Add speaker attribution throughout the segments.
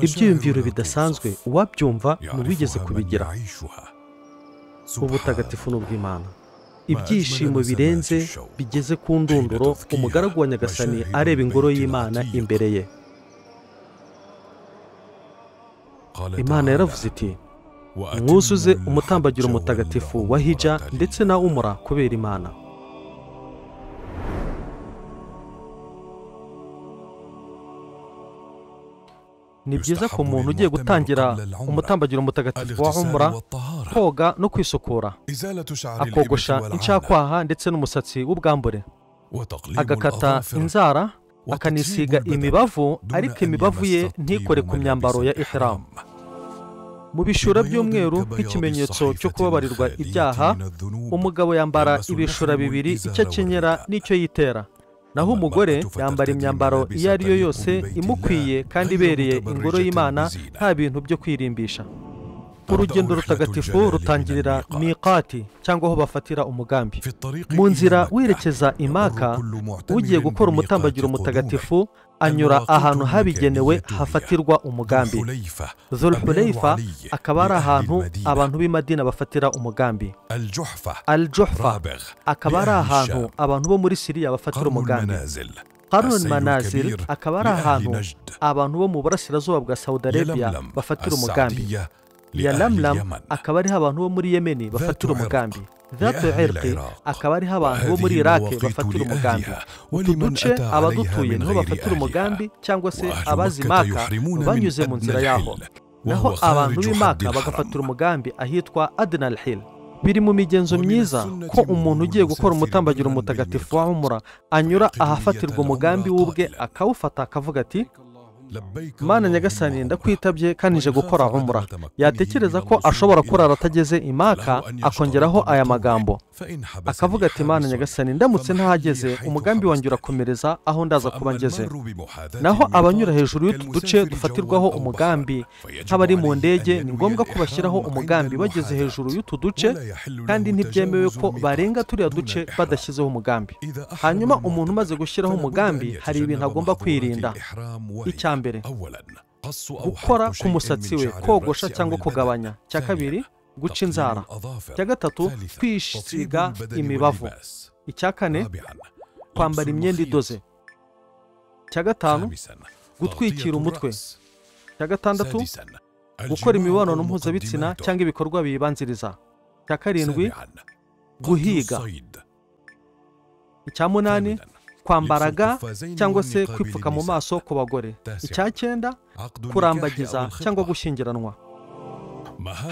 Speaker 1: ibyiyumviro bidasanzwe uwabyumva n'uwigeze kubigira. Ubutagatifu n'ubw'Imana, ibyishimo birenze bigeze ku ndunduro, umugaragu wa Nyagasani areba ingoro y'Imana imbere ye. Imana yaravuze iti, mwuzuze umutambagiro mutagatifu wa hija ndetse na umura kubera Imana. Ni byiza ko umuntu ugiye gutangira umutambagiro mutagatifu wa umura koga no kwisukura, akogosha incakwaha ndetse n'umusatsi w'ubwambure, agakata inzara, akanisiga imibavu, ariko imibavu ye ntikore ku myambaro ya ihram. Mu bishura by'umweru nk'ikimenyetso cyo kubabarirwa ibyaha, umugabo yambara ibishura bibiri, icyo akenyera n'icyo yitera, naho umugore yambara imyambaro iyo ari yo yose imukwiye kandi ibereye ingoro y'Imana, nta bintu byo kwirimbisha. Urugendo rutagatifu rutangirira miqati cyangwa aho bafatira umugambi. Mu nzira werekeza i Maka, ugiye gukora umutambagiro mutagatifu anyura ahantu habigenewe hafatirwa umugambi. Dhul Hulayfa akaba ari ahantu abantu b'i Madina bafatira umugambi. Al-Juhfa akaba ari ahantu abantu bo muri Siriya bafatira umugambi. Qarnul Manazil akaba ari ahantu abantu bo mu burasirazuba bwa Saudi Arabia bafatira umugambi. Yalamlam akaba ariho abantu bo muri Yemeni bafatira umugambi. Dhatu Irqi akaba ariho abantu bo muri Iraq bafatira umugambi. Utu duce abadutuye niho bafatira umugambi, cyangwa se abazi Maka banyuze mu nzira yaho, naho abantu b'i Maka bagafatira umugambi ahitwa Adna al-Hil. Biri mu migenzo myiza ko umuntu ugiye gukora umutambagiro mutagatifu wa umura anyura ahafatirwa umugambi w'ubwe, akawufata akavuga ati, Mana Nyagasani, ndakwitabye kandi nje gukora umura. Yatekereza ko ashobora kurara atageze i Maka, akongeraho aya magambo, akavuga ati, Mana Nyagasani, ndamutse ntahageze umugambi wanjye urakomereza aho ndaza kuba ngeze. Naho abanyura hejuru y'utu duce dufatirwaho umugambi nk'abari mu ndege, ni ngombwa ko bashyiraho umugambi bageze hejuru y'utu duce, kandi ntibyemewe ko barenga turiya duce badashyizeho umugambi. Hanyuma umuntu umaze gushyiraho umugambi hari ibintu agomba kwirinda. Icya mbere, gukora ku musatsi we, kogosha cyangwa kugabanya. Cya kabiri, guca inzara. Cya gatatu, kwisiga imibavu. Icya kane, kwambara imyenda idoze. Cya gatanu, gutwikira umutwe. Cya gatandatu, gukora imibonano mpuzabitsina cyangwa ibikorwa biyibanziriza. Cya karindwi, guhiga. Icya munani, kwambaraga cyangwa se kwipfuka mu maso ku bagore. Icya cyenda, kurambagiza cyangwa gushyingiranwa.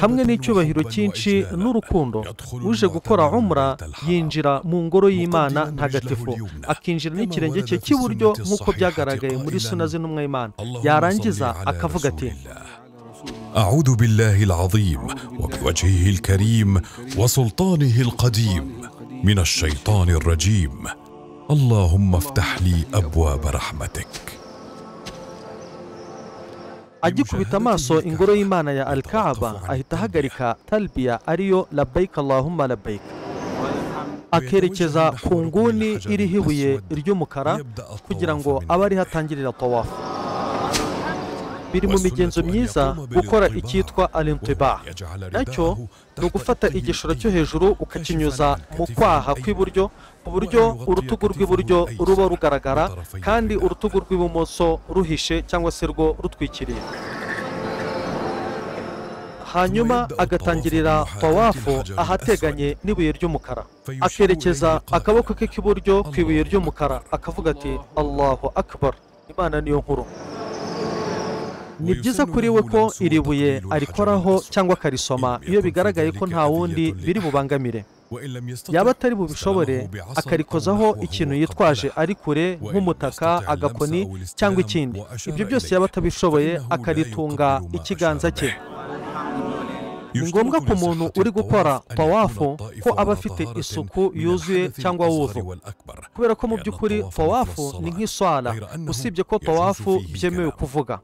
Speaker 1: Hamwe n'icyubahiro cyinshi n'urukundo, uje gukora umra yinjira mu ngoro y'Imana ntagatifu, akinjira n'ikirenge cye cy'iburyo nk'uko byagaragaye muri suna z'intumwa y'Imana. Yarangiza akavuga ati,
Speaker 2: أعوذ بالله العظيم وبوجهه الكريم وسلطانه القديم من الشيطان الرجيم اللهم افتح لي أبواب رحمتك.
Speaker 1: agikubita amaso ingoro y'Imana ya Al-Kaaba, ahita ahagarika talbiya ariyo labbaik Allahumma labbaik, akerekeza ku nguni iriho ibuye ry'umukara kugira ngo abe ariho atangirira tawafu. Biri mu migenzo myiza gukora icyitwa al-intibah, nacyo ni ugufata igishoro cyo hejuru ukakinyuza mu kwaha kw'iburyo, ku buryo urutugu rw'iburyo ruba rugaragara kandi urutugu rw'ibumoso ruhishe cyangwa se rwo rutwikiriye. Hanyuma agatangirira tawafu ahateganye n'ibuye ry'umukara, akerekeza akaboko ke k'iburyo ku ibuye ry'umukara, akavuga ati, Allahu Akbar, Imana niyo nkuru. Ni byiza kuri we ko iri buye arikoraho cyangwa akarisoma iyo bigaragaye ko nta wundi biri bubangamire. Yaba atari bubishobore, akarikozaho ikintu yitwaje ari kure nk'umutaka, agakoni cyangwa ikindi. Ibyo byose yaba atabishoboye, akaritunga ikiganza cye. Ni ngombwa ku muntu uri gukora tawafu ko aba afite isuku yuzuye cyangwa wuzu, kubera ko mu by'ukuri tawafu ni nk'iswala, usibye ko tawafu byemewe kuvuga.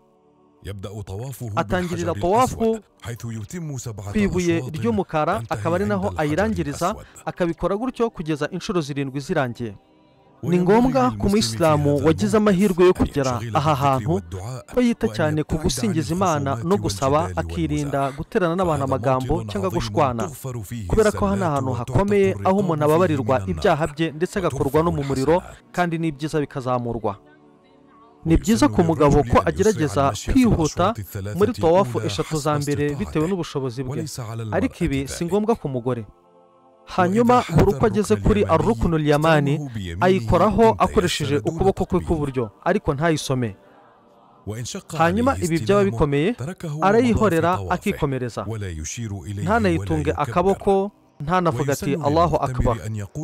Speaker 1: Atangirira tawafu ku ibuye ry'umukara, akaba ari naho ayirangiriza, akabikora gutyo kugeza inshuro 7 zirangiye. ni ngombwa ku muyisilamu wagize amahirwe yo kugera aha hantu ko yita cyane ku gusingiza Imana no gusaba, akirinda guterana n'abantu amagambo cyangwa gushwana, kubera ko hano ahantu hakomeye aho umuntu ababarirwa ibyaha bye ndetse agakorwa no mu muriro, kandi n'ibyiza bikazamurwa. Ni byiza ku mugabo ko agerageza kwihuta muri tawafu eshatu za mbere bitewe n'ubushobozi bwe, ariko ibi si ngombwa ku mugore. Hanyuma buri uko ageze kuri ar-rukunul yamani ayikoraho akoresheje ukuboko kwe kw'iburyo, ariko ntayisome. Hanyuma ibi byaba bikomeye arayihorera akikomereza, ntanayitunge akaboko, ntanavuga ati Allahu akbar.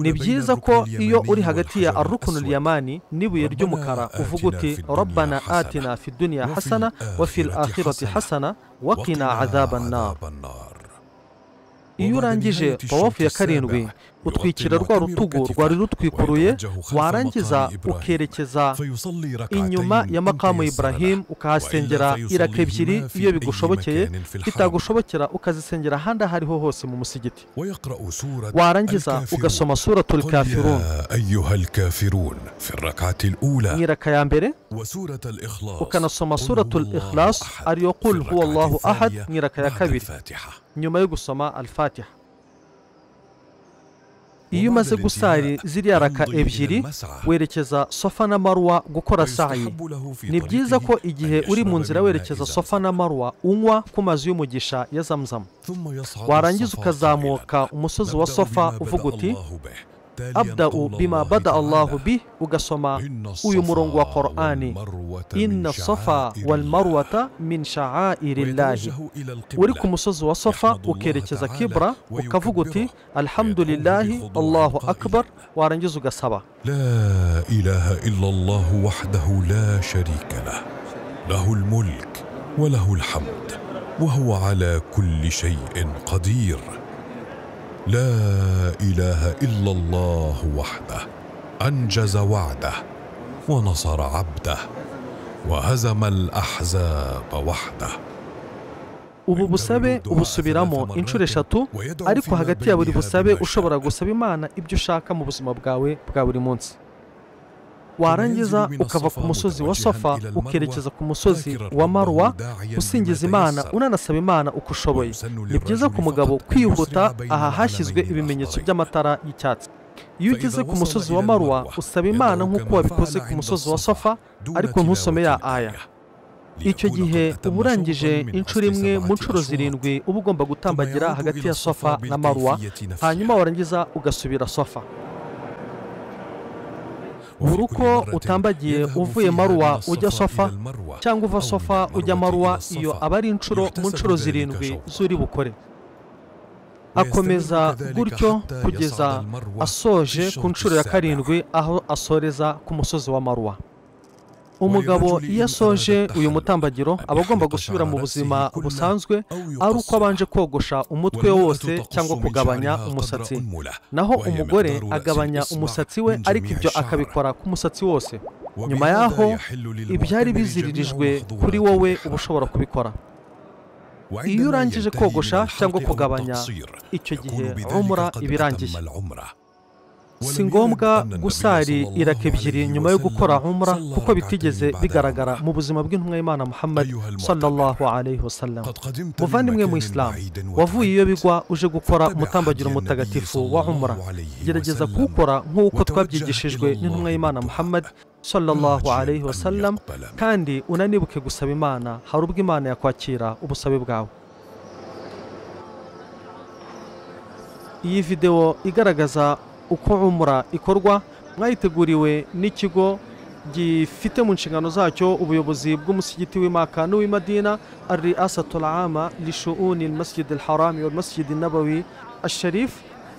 Speaker 1: Ni byiza ko iyo uri hagati ya ar-rukunul yamani n'ibuye ry'umukara uvuga uti rabbana atina fid dunya hasana wa fil akhirati hasana wa qina adhaban nar. Iyo urangije tawafu ya karindwi utwikira rwa rutugu rwari rutwikuruye, warangiza ukerekeza inyuma ya makamu Ibrahim ukahasengera iraka ebyiri iyo bigushobokeye, bitagushobokera ukazisengera ahandi aho ariho hose mu musigiti. Warangiza ugasoma suratul kafirun mu iraka ya mbere, ukanasoma suratul ikhlas ariyo qul huwa Allahu ahad mu iraka ya kabiri nyuma yo gusoma al-Fatiha. Iyo umaze gusari ziriya raka ebyiri werekeza Safa na Marwa gukora sa'i. Ni byiza ko igihe uri mu nzira werekeza Safa na Marwa unywa ku mazi y'umugisha ya Zamzam, warangiza ukazamuka umusozi wa Safa uvuga uti abda'u bima bada Allahu bih, ugasoma uyu murongo wa Qur'ani inna safa wal marwata min sha'airillahi. Uri ku musozi wa Safa ukerekeza Kibra ukavuga uti alhamdulillahi Allahu akbar, warangiza ugasaba
Speaker 2: la ilaha illa Allah wahdahu la sharika lah, lahul mulk wa lahul hamd wa huwa ala kulli shay'in qadir. لا إله إلا الله وحده أنجز وعده ونصر عبده وهزم الأحزاب وحده.
Speaker 1: ubu busabe ubusubiramo inshuro eshatu, ariko hagati ya buri busabe ushobora gusaba Imana ibyo ushaka mu buzima bwawe bwa buri munsi. Warangiza ukava ku musozi wa Safa ukerekeza ku musozi wa Marwa usingiza Imana, unanasaba Imana uko ushoboye. Ni byiza ku mugabo kwihuta aha hashyizwe ibimenyetso by'amatara y'icyatsi. Iyo ugeze ku musozi wa Marwa usaba Imana nk'uko wabikoze ku musozi wa Safa, ariko ntusome ya aya. Icyo gihe uba urangije inshuro imwe mu nshuro zirindwi uba ugomba gutambagira hagati ya Safa na Marwa, hanyuma warangiza ugasubira Safa. Buri uko utambagiye uvuye Marwa ujya Safa cyangwa uva Safa ujya Marwa, iyo aba ari inshuro mu nshuro zirindwi zuri bukore. Akomeza gutyo kugeza asoje ku nshuro ya karindwi, aho asoreza ku musozi wa Marwa. Umugabo iyo asoje uyu mutambagiro aba agomba gusubira mu buzima busanzwe, ari uko abanje kogosha umutwe wose cyangwa kugabanya umusatsi. Naho umugore agabanya umusatsi we, ariko ibyo akabikora ku musatsi wose. Nyuma yaho ibyari biziririjwe kuri wowe uba ushobora kubikora. Iyo urangije kogosha cyangwa kugabanya, icyo gihe umura ibirangiye. Si ngombwa gusari iraka ebyiri nyuma yo gukora umra, kuko bitigeze bigaragara mu buzima bw'intumwa y'Imana Muhammad sallallahu alayhi wasallam. Muvandimwe mu Islam, wavuye iyo bigwa uje gukora umutambagiro mutagatifu wa umra, gerageza kuwukora nk'uko twabyigishijwe n'intumwa y'Imana Muhammad sallallahu alayhi wasallam, kandi unanibuke gusaba Imana, hari ubwo Imana yakwakira ubusabe bwawe. Iyi video igaragaza uko umra ikorwa mwayiteguriwe n'ikigo gifite mu nshingano zacyo ubuyobozi bw'umusigiti w'Imaka n'uw'i Madina, ar-Ri'asatul 'Ama li shu'uni al-Masjid al-Haram wal Masjid an-Nabawi al-Sharif,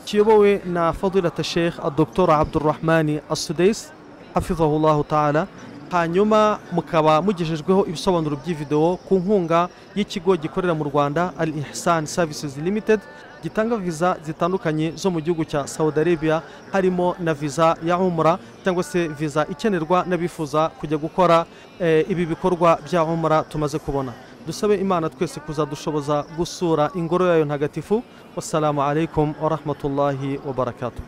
Speaker 1: kiyobowe na Fadilat al-Sheikh Dr. Abdurrahman As-Sudais hafizahullah ta'ala. Hanyuma mukaba mugejejweho ibisobanuro by'ivideo ku nkunga y'ikigo gikorera mu Rwanda Al-Ihsan Services Limited, gitanga visa zitandukanye zo mu gihugu cya Saudi Arabia, harimo na visa ya umra cyangwa se visa ikenerwa n'abifuza kujya gukora ibi bikorwa bya umra tumaze kubona. Dusabe Imana twese kuzadushoboza gusura ingoro yayo ntagatifu. Wassalamu alaikum wa rahmatullahi wa barakatuh.